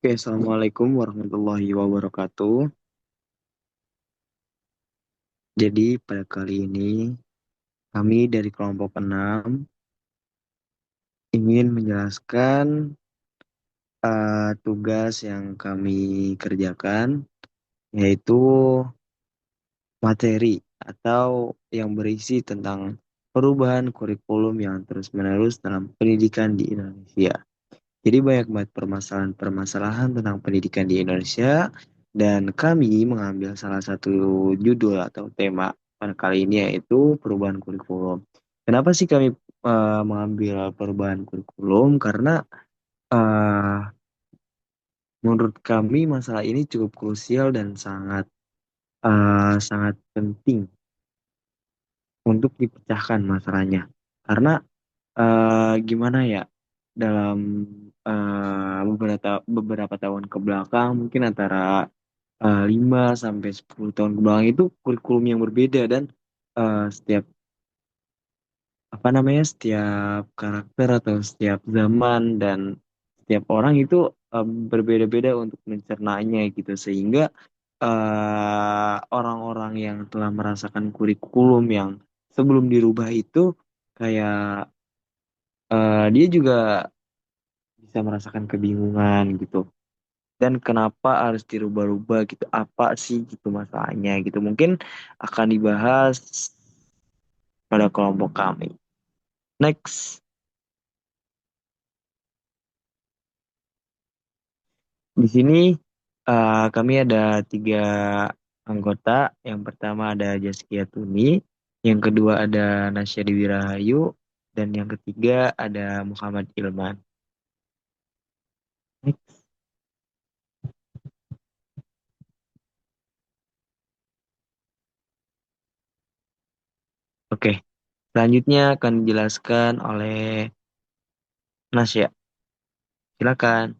Oke, Assalamualaikum warahmatullahi wabarakatuh. Jadi pada kali ini kami dari kelompok 6 ingin menjelaskan tugas yang kami kerjakan, yaitu materi atau yang berisi tentang perubahan kurikulum yang terus-menerus dalam pendidikan di Indonesia. Jadi banyak banget permasalahan-permasalahan tentang pendidikan di Indonesia dan kami mengambil salah satu judul atau tema pada kali ini yaitu perubahan kurikulum. Kenapa sih kami mengambil perubahan kurikulum? Karena eh, menurut kami masalah ini cukup krusial dan sangat sangat penting untuk dipecahkan masalahnya. Karena gimana ya, dalam beberapa tahun ke belakang, mungkin antara 5 sampai 10 tahun ke belakang itu kurikulum yang berbeda dan setiap setiap karakter atau setiap zaman dan setiap orang itu berbeda-beda untuk mencernanya gitu, sehingga orang-orang yang telah merasakan kurikulum yang sebelum dirubah itu kayak dia juga bisa merasakan kebingungan gitu. Dan kenapa harus dirubah-rubah gitu? Apa sih gitu masalahnya gitu? Mungkin akan dibahas pada kelompok kami. Next, di sini kami ada 3 anggota. Yang pertama ada Zaskia Tuni, yang kedua ada Nasyadi Wirahayu, dan yang ketiga ada Muhammad Ilman. Next. Oke, selanjutnya akan dijelaskan oleh Nasya. Silakan.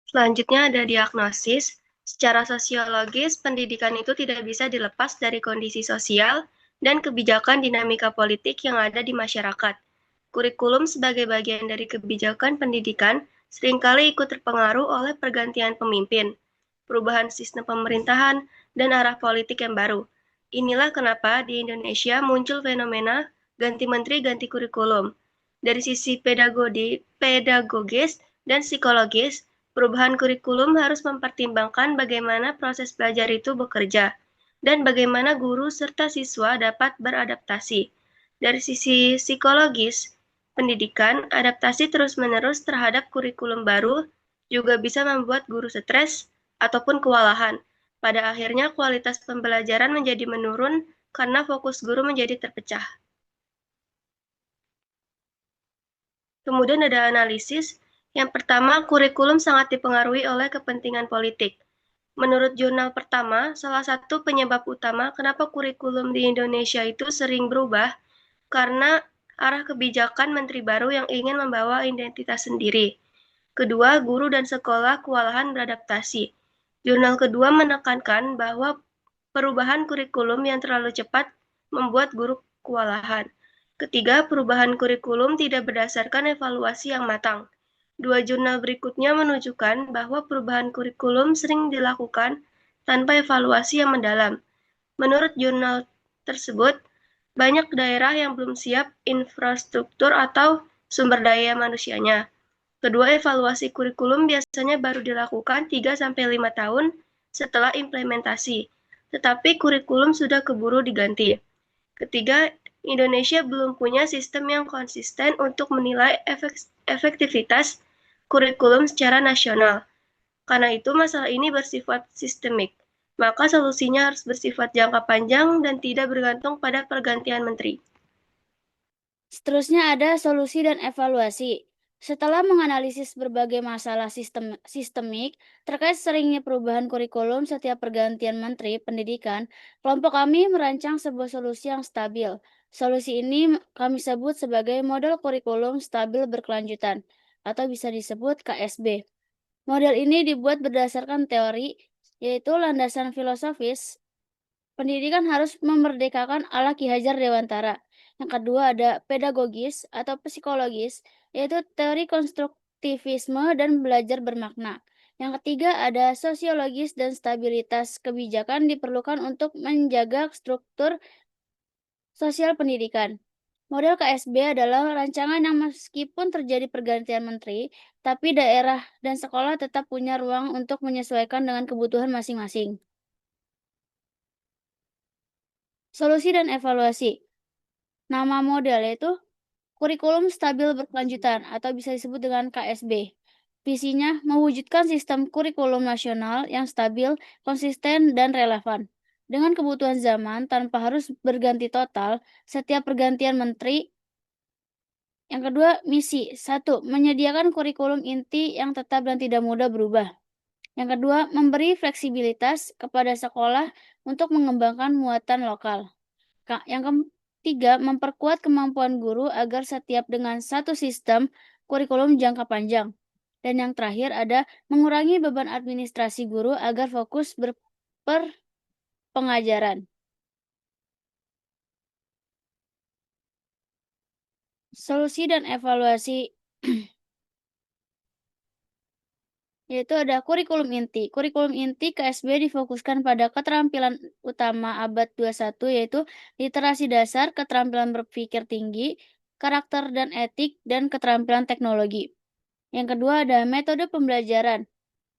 Selanjutnya ada diagnosis. Secara sosiologis, pendidikan itu tidak bisa dilepas dari kondisi sosial dan kebijakan dinamika politik yang ada di masyarakat. Kurikulum sebagai bagian dari kebijakan pendidikan seringkali ikut terpengaruh oleh pergantian pemimpin, perubahan sistem pemerintahan, dan arah politik yang baru. Inilah kenapa di Indonesia muncul fenomena ganti menteri, ganti kurikulum. Dari sisi pedagogis dan psikologis, perubahan kurikulum harus mempertimbangkan bagaimana proses belajar itu bekerja dan bagaimana guru serta siswa dapat beradaptasi. Dari sisi psikologis, pendidikan, adaptasi terus-menerus terhadap kurikulum baru juga bisa membuat guru stres ataupun kewalahan. Pada akhirnya kualitas pembelajaran menjadi menurun karena fokus guru menjadi terpecah. Kemudian ada analisis. Yang pertama, kurikulum sangat dipengaruhi oleh kepentingan politik. Menurut jurnal pertama, salah satu penyebab utama kenapa kurikulum di Indonesia itu sering berubah karena arah kebijakan menteri baru yang ingin membawa identitas sendiri. Kedua, guru dan sekolah kewalahan beradaptasi. Jurnal kedua menekankan bahwa perubahan kurikulum yang terlalu cepat membuat guru kewalahan. Ketiga, perubahan kurikulum tidak berdasarkan evaluasi yang matang. Dua jurnal berikutnya menunjukkan bahwa perubahan kurikulum sering dilakukan tanpa evaluasi yang mendalam. Menurut jurnal tersebut, banyak daerah yang belum siap infrastruktur atau sumber daya manusianya. Kedua, evaluasi kurikulum biasanya baru dilakukan 3-5 tahun setelah implementasi, tetapi kurikulum sudah keburu diganti. Ketiga, Indonesia belum punya sistem yang konsisten untuk menilai efektivitas kurikulum secara nasional. Karena itu, masalah ini bersifat sistemik. Maka solusinya harus bersifat jangka panjang dan tidak bergantung pada pergantian menteri. Seterusnya ada solusi dan evaluasi. Setelah menganalisis berbagai masalah sistemik terkait seringnya perubahan kurikulum setiap pergantian menteri pendidikan, kelompok kami merancang sebuah solusi yang stabil. Solusi ini kami sebut sebagai model kurikulum stabil berkelanjutan atau bisa disebut KSB. Model ini dibuat berdasarkan teori, yaitu landasan filosofis. Pendidikan harus memerdekakan ala Ki Hajar Dewantara. Yang kedua ada pedagogis atau psikologis, yaitu teori aktivisme dan belajar bermakna. Yang ketiga ada sosiologis dan stabilitas kebijakan diperlukan untuk menjaga struktur sosial pendidikan. Model KSB adalah rancangan yang meskipun terjadi pergantian menteri, tapi daerah dan sekolah tetap punya ruang untuk menyesuaikan dengan kebutuhan masing-masing. Solusi dan evaluasi. Nama model yaitu kurikulum stabil berkelanjutan atau bisa disebut dengan KSB. Visinya mewujudkan sistem kurikulum nasional yang stabil, konsisten, dan relevan. Dengan kebutuhan zaman tanpa harus berganti total setiap pergantian menteri. Yang kedua, misi. 1. Menyediakan kurikulum inti yang tetap dan tidak mudah berubah. Yang kedua, memberi fleksibilitas kepada sekolah untuk mengembangkan muatan lokal. Yang ketiga, memperkuat kemampuan guru agar setiap dengan satu sistem kurikulum jangka panjang. Dan yang terakhir ada mengurangi beban administrasi guru agar fokus berpengajaran. Solusi dan evaluasi yaitu ada kurikulum inti. Kurikulum inti KSB difokuskan pada keterampilan utama abad 21 yaitu literasi dasar, keterampilan berpikir tinggi, karakter dan etik, dan keterampilan teknologi. Yang kedua ada metode pembelajaran,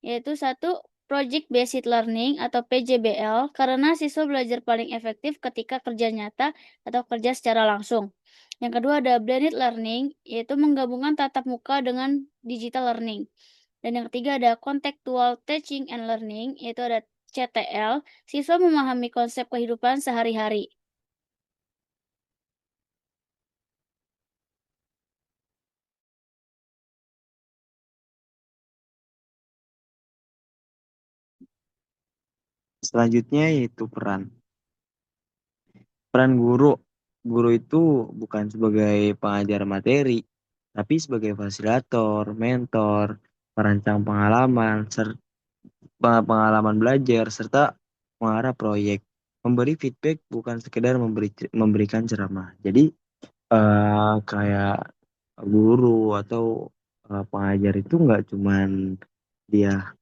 yaitu 1. Project Based Learning atau PJBL, karena siswa belajar paling efektif ketika kerja nyata atau kerja secara langsung. Yang kedua ada Blended Learning, yaitu menggabungkan tatap muka dengan digital learning. Dan yang ketiga ada Contextual Teaching and Learning, yaitu ada CTL, siswa memahami konsep kehidupan sehari-hari. Selanjutnya yaitu peran. Peran guru. Guru itu bukan sebagai pengajar materi, tapi sebagai fasilitator, mentor, perancang pengalaman, pengalaman belajar, serta mengarah proyek. Memberi feedback bukan sekedar memberikan ceramah. Jadi kayak guru atau pengajar itu nggak cuman dia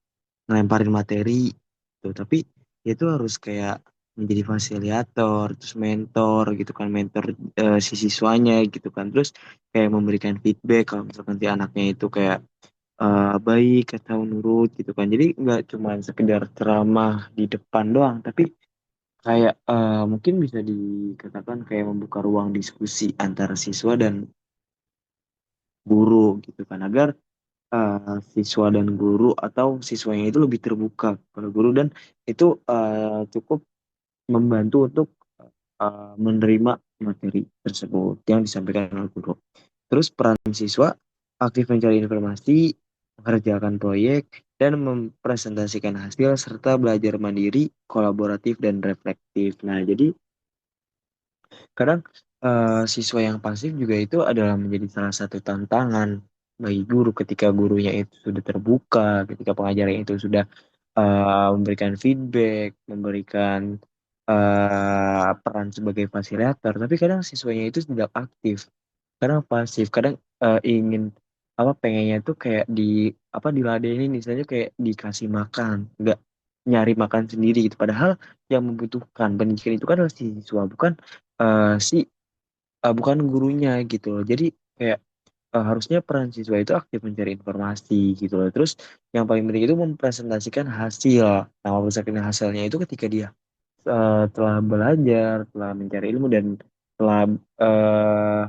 ngelemparin materi tuh, tapi dia tuh harus kayak menjadi fasilitator, terus mentor gitu kan, mentor si siswanya gitu kan, terus kayak memberikan feedback kalau misalkan si anaknya itu kayak baik atau nurut gitu kan. Jadi nggak cuma sekedar ceramah di depan doang, tapi kayak mungkin bisa dikatakan kayak membuka ruang diskusi antara siswa dan guru gitu kan, agar siswa dan guru atau siswanya itu lebih terbuka kepada guru, dan itu cukup membantu untuk menerima materi tersebut yang disampaikan oleh guru. Terus peran siswa aktif mencari informasi, mengerjakan proyek, dan mempresentasikan hasil serta belajar mandiri, kolaboratif, dan reflektif. Nah, jadi kadang siswa yang pasif juga itu adalah menjadi salah satu tantangan bagi guru ketika gurunya itu sudah terbuka, ketika pengajarnya itu sudah memberikan feedback, memberikan peran sebagai fasilitator, tapi kadang siswanya itu tidak aktif, kadang pasif, kadang ingin apa pengennya tuh kayak diladenin, misalnya kayak dikasih makan, nggak nyari makan sendiri gitu. Padahal yang membutuhkan pendidikan itu kan adalah siswa, bukan bukan gurunya gitu loh. Jadi kayak harusnya peran siswa itu aktif mencari informasi gitu loh. Terus yang paling penting itu mempresentasikan hasil. Nah, mempresentasikan hasilnya itu ketika dia telah belajar, telah mencari ilmu, dan telah eh,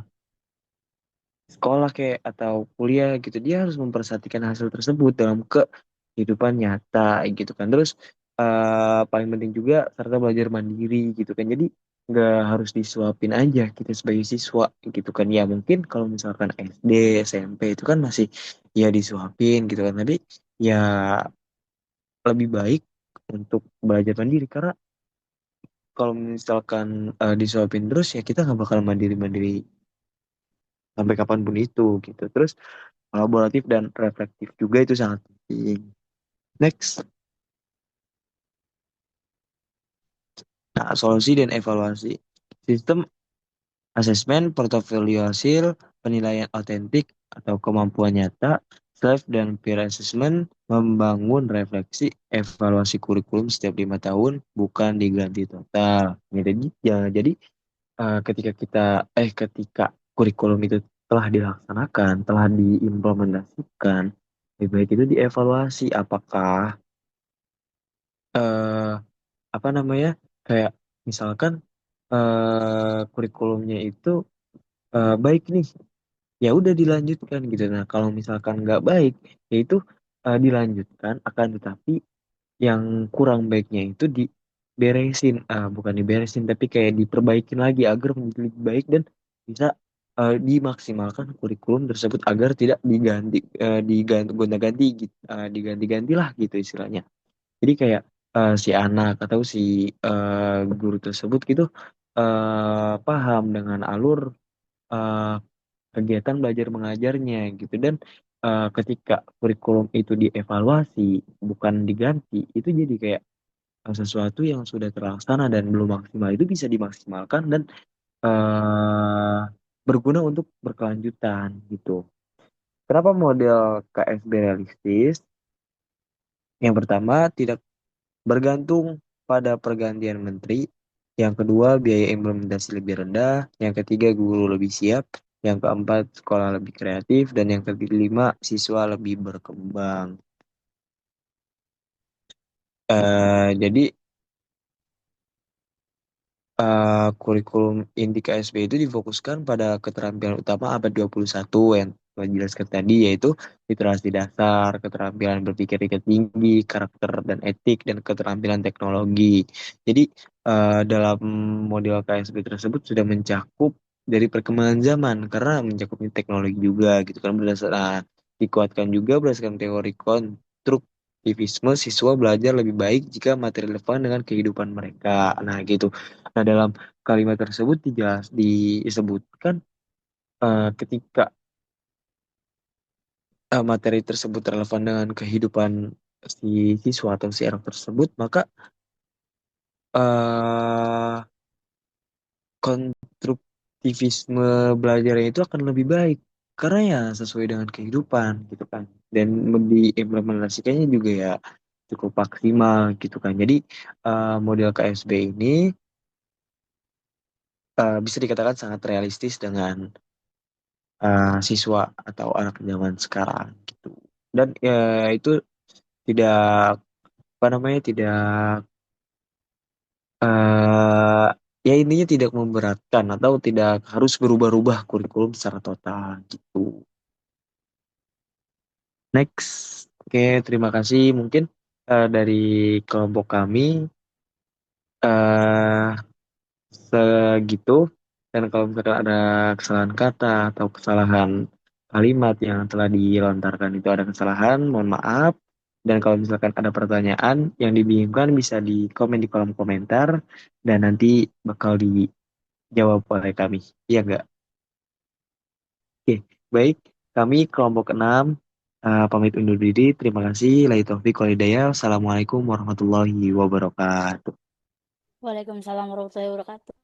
sekolah kayak atau kuliah gitu, dia harus memperhatikan hasil tersebut dalam kehidupan nyata gitu kan. Terus paling penting juga serta belajar mandiri gitu kan. Jadi nggak harus disuapin aja kita sebagai siswa gitu kan. Ya mungkin kalau misalkan SD, SMP itu kan masih ya disuapin gitu kan, tapi ya lebih baik untuk belajar mandiri, karena kalau misalkan disuapin terus ya kita nggak bakal mandiri-mandiri sampai kapanpun itu gitu. Terus kolaboratif dan reflektif juga itu sangat penting. Next, nah, solusi dan evaluasi. Sistem asesmen, portofolio hasil, penilaian otentik atau kemampuan nyata, Self dan peer assessment membangun refleksi evaluasi kurikulum setiap 5 tahun, bukan diganti total. Jadi, ya, jadi ketika kurikulum itu telah dilaksanakan, telah diimplementasikan, lebih baik itu dievaluasi apakah eh, apa namanya, kayak misalkan kurikulumnya itu baik nih, ya udah dilanjutkan gitu. Nah, kalau misalkan nggak baik, ya itu dilanjutkan, akan tetapi yang kurang baiknya itu diberesin, bukan diberesin, tapi kayak diperbaikin lagi agar menjadi lebih baik dan bisa dimaksimalkan kurikulum tersebut agar tidak diganti-ganti gitu, diganti-gantilah gitu istilahnya. Jadi kayak si anak atau si guru tersebut gitu paham dengan alur eh, kegiatan belajar mengajarnya gitu, dan ketika kurikulum itu dievaluasi bukan diganti, itu jadi kayak sesuatu yang sudah terlaksana dan belum maksimal itu bisa dimaksimalkan dan eh, berguna untuk berkelanjutan gitu. Kenapa model KSB realistis? Yang pertama, tidak bergantung pada pergantian menteri. Yang kedua, biaya implementasi lebih rendah. Yang ketiga, guru lebih siap. Yang keempat, sekolah lebih kreatif. Dan yang kelima, siswa lebih berkembang. Jadi, kurikulum inti KSB itu difokuskan pada keterampilan utama abad 21 yang telah dijelaskan tadi, yaitu literasi dasar, keterampilan berpikir tingkat tinggi, karakter dan etik, dan keterampilan teknologi. Jadi dalam model KSB tersebut sudah mencakup dari perkembangan zaman karena mencakup teknologi juga gitu kan, berdasarkan dikuatkan juga berdasarkan teori konstruktivisme, siswa belajar lebih baik jika materi relevan dengan kehidupan mereka. Nah, gitu. Nah, dalam kalimat tersebut disebutkan ketika materi tersebut relevan dengan kehidupan si siswa atau si anak tersebut, maka eh konstruktivisme belajarnya itu akan lebih baik karena ya sesuai dengan kehidupan gitu kan, dan diimplementasikannya juga ya cukup maksimal gitu kan. Jadi model KSB ini bisa dikatakan sangat realistis dengan siswa atau anak zaman sekarang gitu. Dan ya itu tidak apa namanya, tidak eh ya intinya tidak memberatkan atau tidak harus berubah-ubah kurikulum secara total gitu. Next, oke, terima kasih. Mungkin dari kelompok kami eh segitu. Dan kalau misalkan ada kesalahan kata atau kesalahan kalimat yang telah dilontarkan itu ada kesalahan, mohon maaf. Dan kalau misalkan ada pertanyaan yang dibingungkan bisa di komen di kolom komentar dan nanti bakal dijawab oleh kami. Iya enggak? Oke, baik. Kami kelompok 6 pamit undur diri. Terima kasih. Lai Taufiq Walhidayah. Assalamualaikum warahmatullahi wabarakatuh. Waalaikumsalam warahmatullahi wabarakatuh.